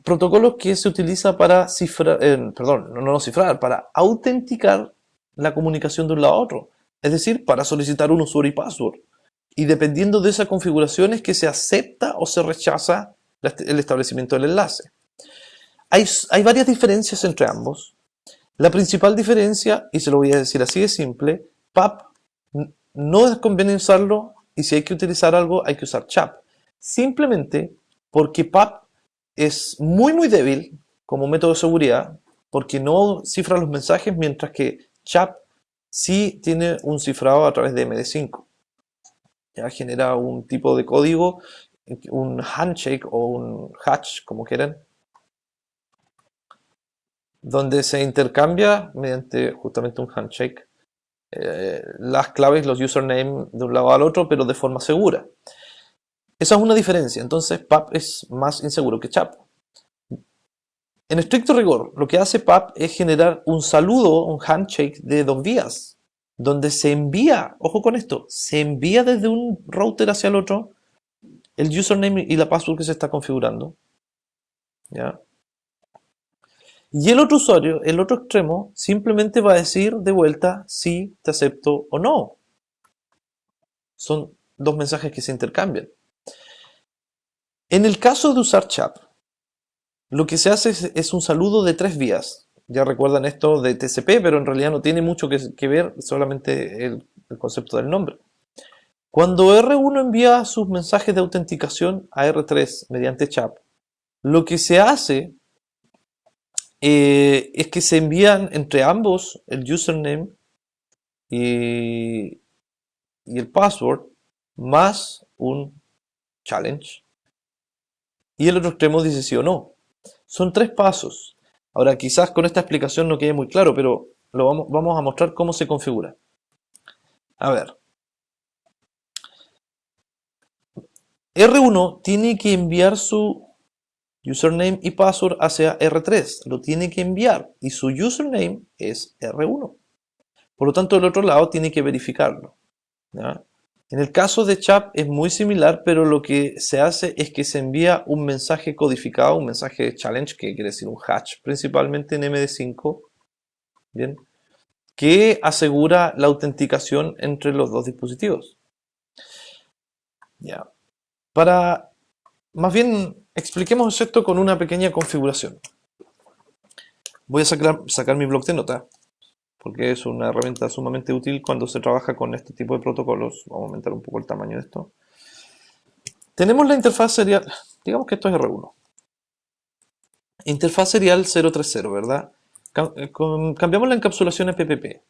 S1: protocolos que se utiliza para cifrar, perdón, no cifrar, para autenticar la comunicación de un lado a otro. Es decir, para solicitar un usuario y password. Y dependiendo de esa configuración es que se acepta o se rechaza el establecimiento del enlace. Hay varias diferencias entre ambos. La principal diferencia, y se lo voy a decir así de simple, PAP no es conveniente usarlo, y si hay que utilizar algo hay que usar CHAP. Simplemente porque PAP es muy débil como método de seguridad, porque no cifra los mensajes, mientras que CHAP sí tiene un cifrado a través de MD5. Ya genera un tipo de código, un handshake o un hatch, como quieran, donde se intercambia mediante justamente un handshake las claves, los username de un lado al otro, pero de forma segura. Esa es una diferencia. Entonces PAP es más inseguro que CHAP. En estricto rigor, lo que hace PAP es generar un saludo, un handshake de dos vías, donde se envía, ojo con esto, se envía desde un router hacia el otro el username y la password que se está configurando. ¿Ya? Y el otro usuario, el otro extremo, simplemente va a decir de vuelta si te acepto o no. Son dos mensajes que se intercambian. En el caso de usar CHAP, lo que se hace es un saludo de tres vías. Ya recuerdan esto de TCP, pero en realidad no tiene mucho que ver, solamente el concepto del nombre. Cuando R1 envía sus mensajes de autenticación a R3 mediante CHAP, lo que se hace es que se envían entre ambos el username y el password más un challenge. Y el otro extremo dice sí o no. Son tres pasos. Ahora quizás con esta explicación no quede muy claro, pero vamos a mostrar cómo se configura. A ver. R1 tiene que enviar su username y password hacia R3. Lo tiene que enviar y su username es R1. Por lo tanto, el otro lado tiene que verificarlo. ¿Ya? En el caso de CHAP es muy similar, pero lo que se hace es que se envía un mensaje codificado, un mensaje de challenge, que quiere decir un hatch, principalmente en MD5, ¿bien? Que asegura la autenticación entre los dos dispositivos. ¿Ya? Más bien, expliquemos esto con una pequeña configuración. Voy a sacar mi bloc de notas, porque es una herramienta sumamente útil cuando se trabaja con este tipo de protocolos. Vamos a aumentar un poco el tamaño de esto. Tenemos la interfaz serial, digamos que esto es R1. Interfaz serial 030, ¿verdad? Cambiamos la encapsulación a PPP.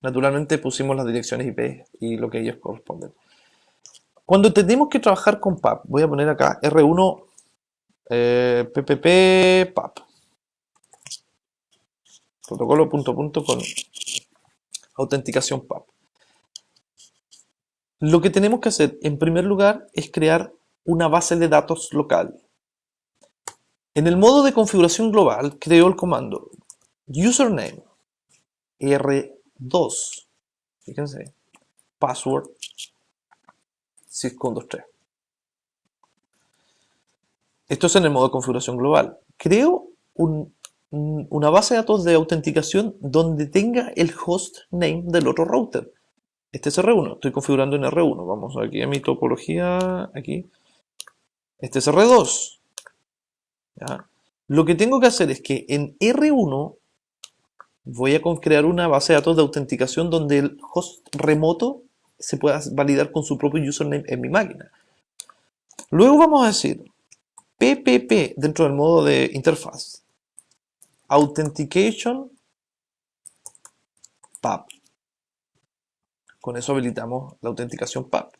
S1: Naturalmente pusimos las direcciones IP y lo que ellos corresponden. Cuando tenemos que trabajar con PAP, voy a poner acá R1 PPP PAP. Protocolo punto con autenticación PAP. Lo que tenemos que hacer en primer lugar es crear una base de datos local. En el modo de configuración global, creo el comando username R2, fíjense, password 623. Esto es en el modo de configuración global. Creo una base de datos de autenticación donde tenga el host name del otro router. Este es R1, estoy configurando en R1. Vamos aquí a mi topología, aquí. Este es R2. ¿Ya? Lo que tengo que hacer es que en R1 voy a crear una base de datos de autenticación donde el host remoto se pueda validar con su propio username en mi máquina. Luego vamos a decir PPP dentro del modo de interfaz. Authentication PAP. Con eso habilitamos la autenticación PAP.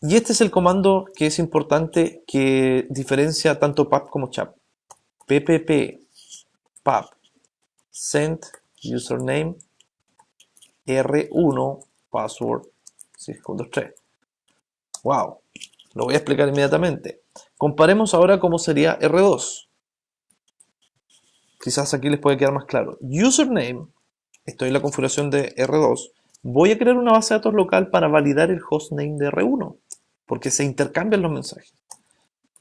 S1: Y este es el comando que es importante que diferencia tanto PAP como CHAP. PPP PAP send username R1 password 623. Wow, lo voy a explicar inmediatamente. Comparemos ahora cómo sería R2. Quizás aquí les puede quedar más claro. Username, estoy en la configuración de R2. Voy a crear una base de datos local para validar el hostname de R1, porque se intercambian los mensajes.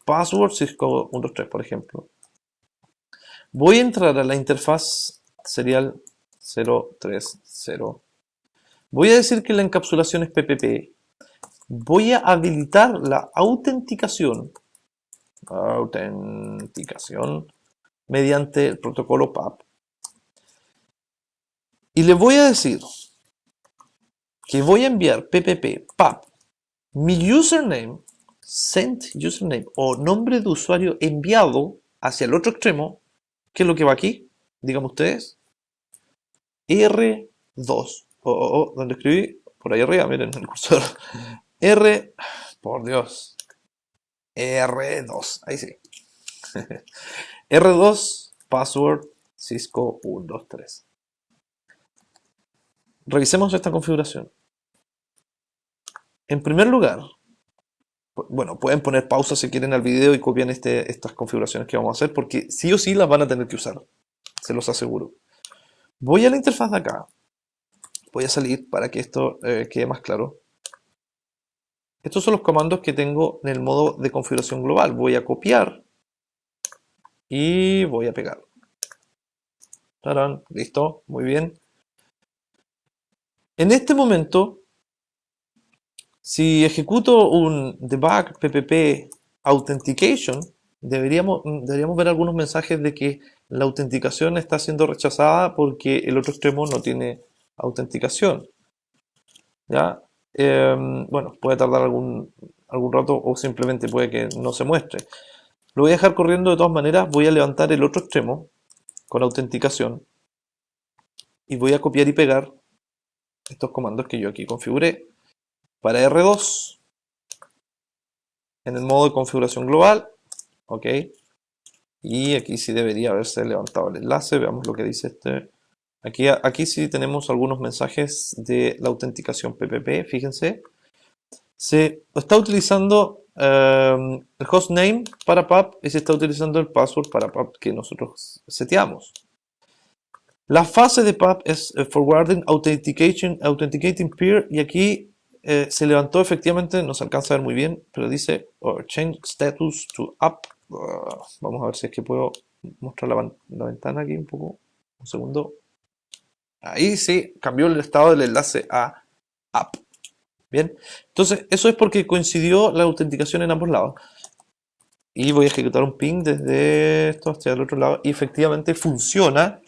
S1: Password Cisco 123, por ejemplo. Voy a entrar a la interfaz serial 030. Voy a decir que la encapsulación es PPP. Voy a habilitar la autenticación mediante el protocolo PAP. Y le voy a decir que voy a enviar PPP PAP mi username, sent username o nombre de usuario enviado hacia el otro extremo, que es lo que va aquí, digamos ustedes, R2. Donde escribí, por ahí arriba, miren el cursor. Por Dios, R2, ahí sí. R2, password Cisco 123. Revisemos esta configuración. En primer lugar, bueno, pueden poner pausa si quieren al video y copian estas configuraciones que vamos a hacer, porque sí o sí las van a tener que usar, se los aseguro. Voy a la interfaz de acá, voy a salir para que esto quede más claro. Estos son los comandos que tengo en el modo de configuración global. Voy a copiar y voy a pegar. ¡Tarán! Listo, muy bien. En este momento, si ejecuto un debug ppp authentication, deberíamos ver algunos mensajes de que la autenticación está siendo rechazada porque el otro extremo no tiene autenticación. ¿Ya? Bueno, puede tardar algún rato o simplemente puede que no se muestre. Lo voy a dejar corriendo de todas maneras. Voy a levantar el otro extremo con autenticación y voy a copiar y pegar estos comandos que yo aquí configuré para R2 en el modo de configuración global. Ok, y aquí sí debería haberse levantado el enlace. Veamos lo que dice este. Aquí sí tenemos algunos mensajes de la autenticación PPP. Fíjense, se está utilizando el hostname para PAP y se está utilizando el password para PAP que nosotros seteamos. La fase de PAP es Forwarding Authenticating Peer, y aquí se levantó efectivamente, no se alcanza a ver muy bien, pero dice Change Status to Up. Vamos a ver si es que puedo mostrar la ventana aquí un poco. Un segundo. Ahí sí, cambió el estado del enlace a Up. Bien, entonces eso es porque coincidió la autenticación en ambos lados. Y voy a ejecutar un ping desde esto hasta el otro lado y efectivamente funciona.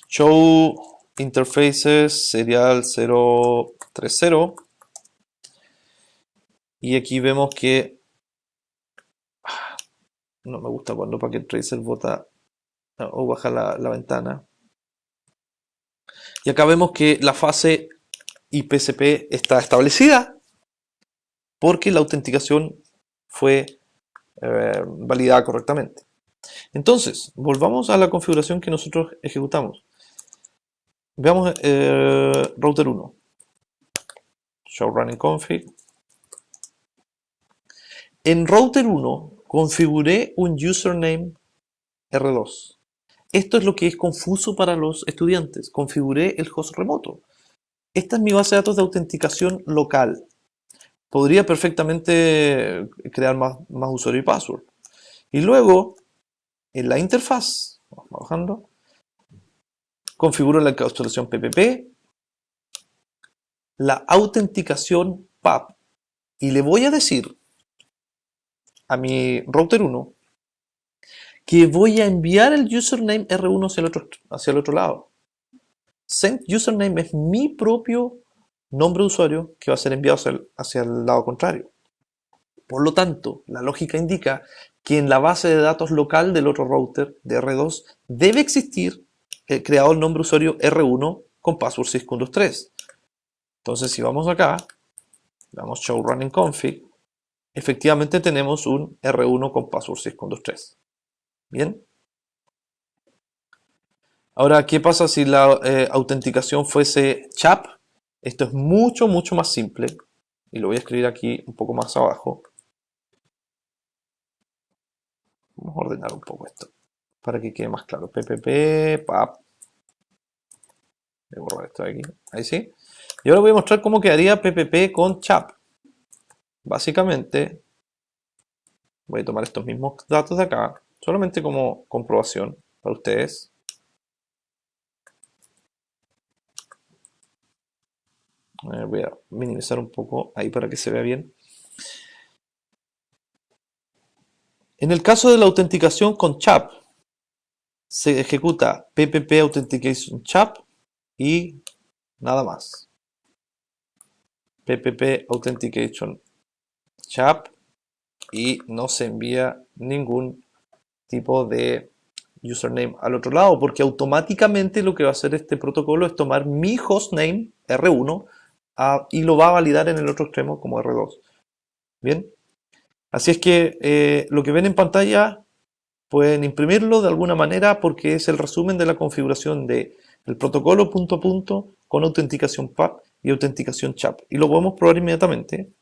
S1: Show interfaces serial 030. Y aquí vemos que no me gusta cuando Packet Tracer bota o baja la ventana. Y acá vemos que la fase IPCP está establecida porque la autenticación fue validada correctamente. Entonces, volvamos a la configuración que nosotros ejecutamos. Veamos router 1. Show running config. En router 1 configuré un username R2. Esto es lo que es confuso para los estudiantes. Configuré el host remoto. Esta es mi base de datos de autenticación local. Podría perfectamente crear más usuario y password. Y luego, en la interfaz, vamos bajando, configuro la encapsulación PPP, la autenticación PAP. Y le voy a decir a mi router 1 que voy a enviar el username R1 hacia el otro lado. Send username es mi propio nombre de usuario que va a ser enviado hacia el lado contrario. Por lo tanto, la lógica indica que en la base de datos local del otro router de R2 debe existir creado el nombre de usuario R1 con password syscon23. Entonces, si vamos acá, damos show running config, efectivamente tenemos un R1 con password syscon23. Bien. Ahora, ¿qué pasa si la autenticación fuese CHAP? Esto es mucho más simple. Y lo voy a escribir aquí un poco más abajo. Vamos a ordenar un poco esto para que quede más claro. PPP, PAP. Voy a borrar esto de aquí. Ahí sí. Y ahora voy a mostrar cómo quedaría PPP con CHAP. Básicamente, voy a tomar estos mismos datos de acá, solamente como comprobación para ustedes. Voy a minimizar un poco ahí para que se vea bien. En el caso de la autenticación con CHAP, se ejecuta PPP Authentication CHAP y nada más. PPP Authentication CHAP y no se envía ningún tipo de username al otro lado, porque automáticamente lo que va a hacer este protocolo es tomar mi hostname R1 y lo va a validar en el otro extremo como R2. Bien, así es que lo que ven en pantalla pueden imprimirlo de alguna manera porque es el resumen de la configuración del protocolo punto a punto con autenticación PAP y autenticación CHAP. Y lo podemos probar inmediatamente.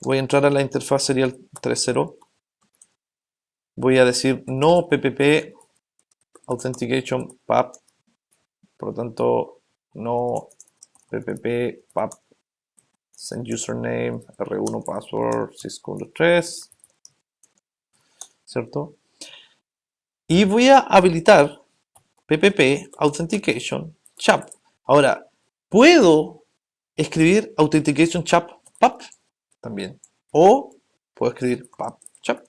S1: Voy a entrar a la interfaz serial 3.0. Voy a decir no PPP Authentication PAP. Por lo tanto, no PPP PAP send username R1 password syscon23. ¿Cierto? Y voy a habilitar PPP Authentication CHAP. Ahora, puedo escribir Authentication CHAP PAP también. O puedo escribir PAP CHAP.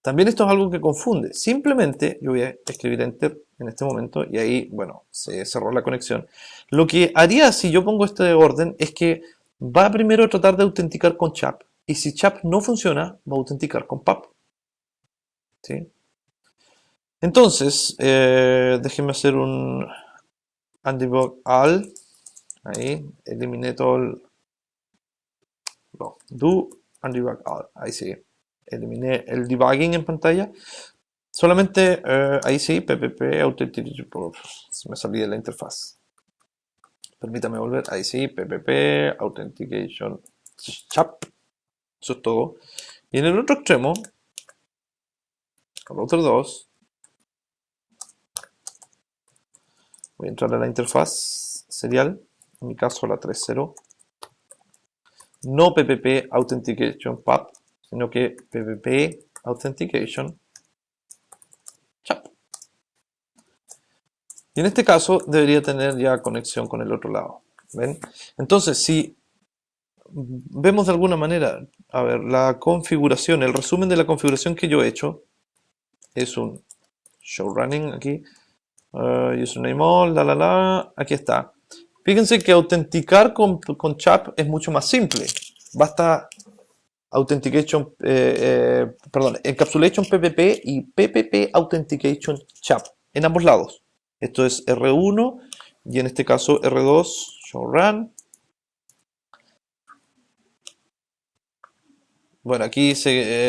S1: También esto es algo que confunde. Simplemente yo voy a escribir Enter en este momento y ahí, bueno, se cerró la conexión. Lo que haría si yo pongo este orden es que va primero a tratar de autenticar con CHAP. Y si CHAP no funciona, va a autenticar con PAP. ¿Sí? Entonces, déjenme hacer un undebug all. Ahí, eliminé todo el... No, do undebug all. Ahí sí. Eliminé el debugging en pantalla. Solamente, ahí sí, PPP Authentication. Me salí de la interfaz. Permítame volver. Ahí sí, PPP Authentication CHAP. Eso es todo. Y en el otro extremo, router 2. Voy a entrar a la interfaz serial, en mi caso la 3.0. No PPP Authentication PAP, sino que PPP Authentication CHAP. Y en este caso debería tener ya conexión con el otro lado. ¿Ven? Entonces, si vemos de alguna manera, a ver, la configuración, el resumen de la configuración que yo he hecho es un show running aquí. Username all, aquí está. Fíjense que autenticar con CHAP es mucho más simple. Basta authentication, encapsulation PPP y PPP authentication CHAP en ambos lados. Esto es R1 y en este caso R2 show run. Bueno, aquí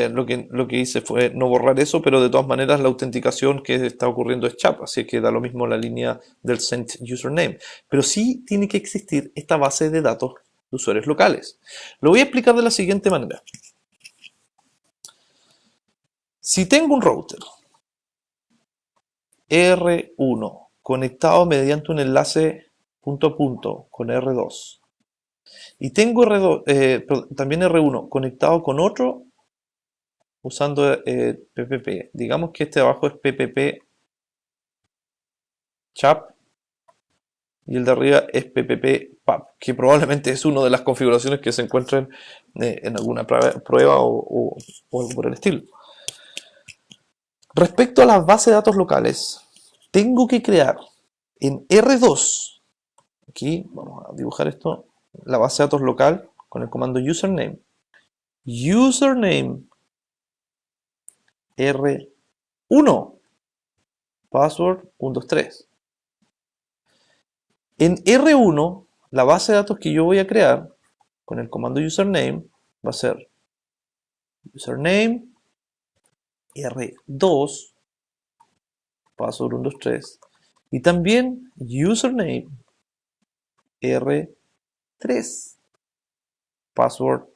S1: lo que hice fue no borrar eso, pero de todas maneras la autenticación que está ocurriendo es CHAP, así que da lo mismo la línea del send username. Pero sí tiene que existir esta base de datos de usuarios locales. Lo voy a explicar de la siguiente manera. Si tengo un router R1 conectado mediante un enlace punto a punto con R2 y tengo también R1 conectado con otro usando PPP, digamos que este de abajo es PPP chap y el de arriba es PPP pap, que probablemente es una de las configuraciones que se encuentren en alguna prueba o algo por el estilo. Respecto a las bases de datos locales, tengo que crear en R2, aquí vamos a dibujar esto, la base de datos local con el comando username R1 password 123. En R1, la base de datos que yo voy a crear con el comando username va a ser username R2 password 123 y también username R3 password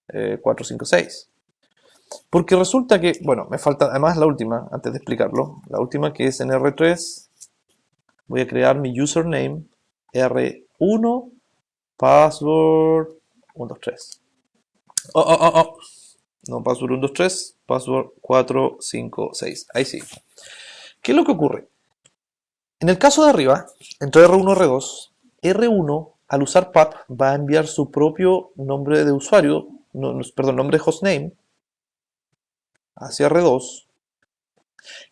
S1: 456. Porque resulta que, bueno, me falta además la última, antes de explicarlo, la última que es en R3, voy a crear mi username R1 password 123. No, password 123, password 456. Ahí sí. ¿Qué es lo que ocurre? En el caso de arriba, entre R1 y R2, R1 al usar PAP va a enviar su propio nombre de usuario, nombre de hostname hacia R2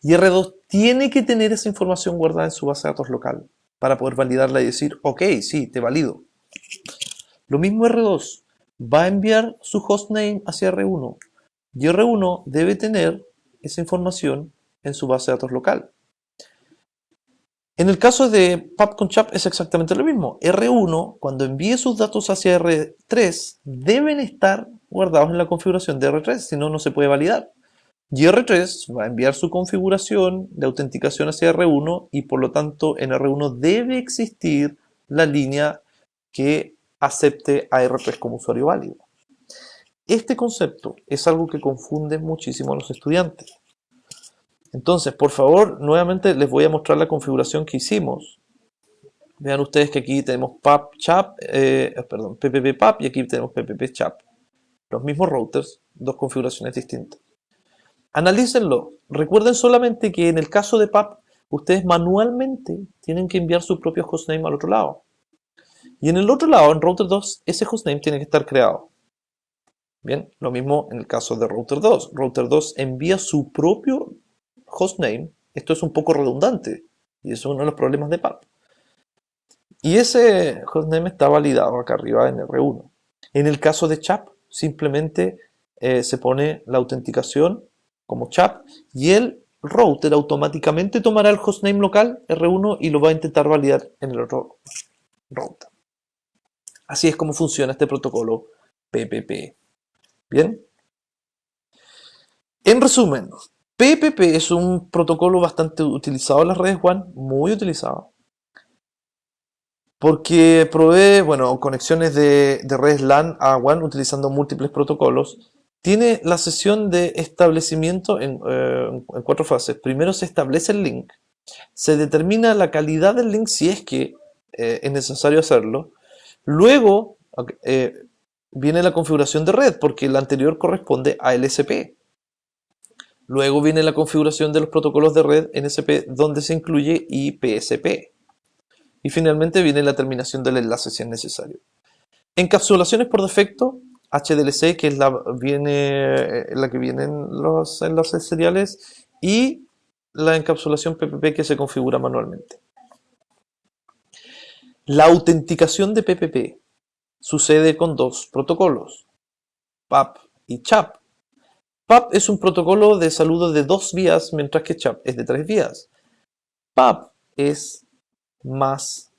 S1: y R2 tiene que tener esa información guardada en su base de datos local para poder validarla y decir, ok, sí, te valido. Lo mismo R2 va a enviar su hostname hacia R1 y R1 debe tener esa información en su base de datos local. En el caso de PAP con CHAP es exactamente lo mismo. R1, cuando envíe sus datos hacia R3, deben estar guardados en la configuración de R3, si no, no se puede validar. Y R3 va a enviar su configuración de autenticación hacia R1 y por lo tanto en R1 debe existir la línea que acepte a R3 como usuario válido. Este concepto es algo que confunde muchísimo a los estudiantes. Entonces, por favor, nuevamente les voy a mostrar la configuración que hicimos. Vean ustedes que aquí tenemos PPP PAP y aquí tenemos PPP CHAP. Los mismos routers, dos configuraciones distintas. Analícenlo. Recuerden solamente que en el caso de PAP, ustedes manualmente tienen que enviar su propio hostname al otro lado. Y en el otro lado, en router 2, ese hostname tiene que estar creado. Bien, lo mismo en el caso de router 2. Router 2 envía su propio hostname. Esto es un poco redundante y eso es uno de los problemas de PAP. Y ese hostname está validado acá arriba en R1. En el caso de CHAP, simplemente se pone la autenticación como CHAP y el router automáticamente tomará el hostname local R1 y lo va a intentar validar en el otro router. Así es como funciona este protocolo PPP. Bien. En resumen, PPP es un protocolo bastante utilizado en las redes WAN, muy utilizado, porque provee, bueno, conexiones de redes LAN a WAN utilizando múltiples protocolos. Tiene la sesión de establecimiento en 4 fases. Primero se establece el link, se determina la calidad del link si es que es necesario hacerlo. Luego viene la configuración de red, porque la anterior corresponde a LSP. Luego viene la configuración de los protocolos de red NSP, donde se incluye IPSP. Y finalmente viene la terminación del enlace si es necesario. Encapsulaciones por defecto, HDLC, que es la que vienen los enlaces seriales, y la encapsulación PPP que se configura manualmente. La autenticación de PPP sucede con dos protocolos, PAP y CHAP. PAP es un protocolo de saludo de 2 vías, mientras que CHAP es de 3 vías. PAP es más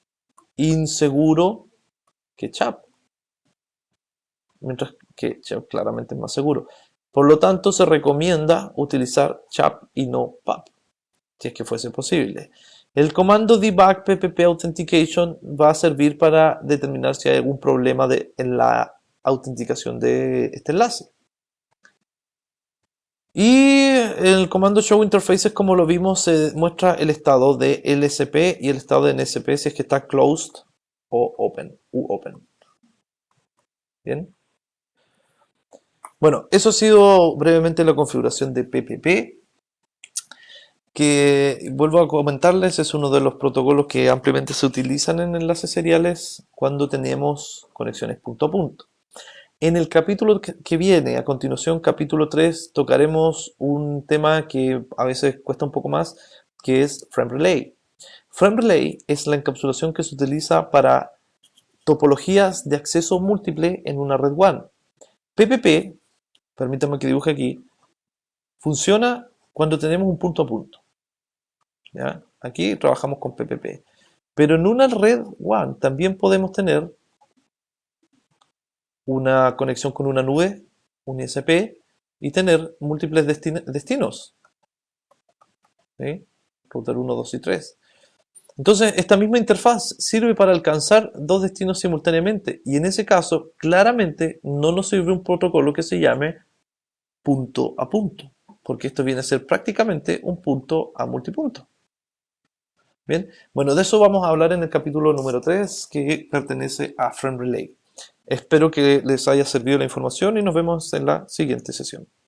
S1: inseguro que CHAP, mientras que CHAP claramente es más seguro. Por lo tanto, se recomienda utilizar CHAP y no PAP, si es que fuese posible. El comando debug ppp authentication va a servir para determinar si hay algún problema en la autenticación de este enlace. Y el comando show interfaces, como lo vimos, se muestra el estado de LSP y el estado de NSP si es que está closed o open. Bien. Bueno, eso ha sido brevemente la configuración de PPP, que vuelvo a comentarles, es uno de los protocolos que ampliamente se utilizan en enlaces seriales cuando tenemos conexiones punto a punto. En el capítulo que viene, a continuación, capítulo 3, tocaremos un tema que a veces cuesta un poco más, que es Frame Relay. Frame Relay es la encapsulación que se utiliza para topologías de acceso múltiple en una red WAN. PPP, permítanme que dibuje aquí, funciona cuando tenemos un punto a punto. ¿Ya? Aquí trabajamos con PPP. Pero en una red WAN también podemos tener una conexión con una nube, un ISP, y tener múltiples destinos. ¿Sí? Router 1, 2 y 3. Entonces, esta misma interfaz sirve para alcanzar dos destinos simultáneamente. Y en ese caso, claramente, no nos sirve un protocolo que se llame punto a punto. Porque esto viene a ser prácticamente un punto a multipunto. Bien, bueno, de eso vamos a hablar en el capítulo número 3, que pertenece a Frame Relay. Espero que les haya servido la información y nos vemos en la siguiente sesión.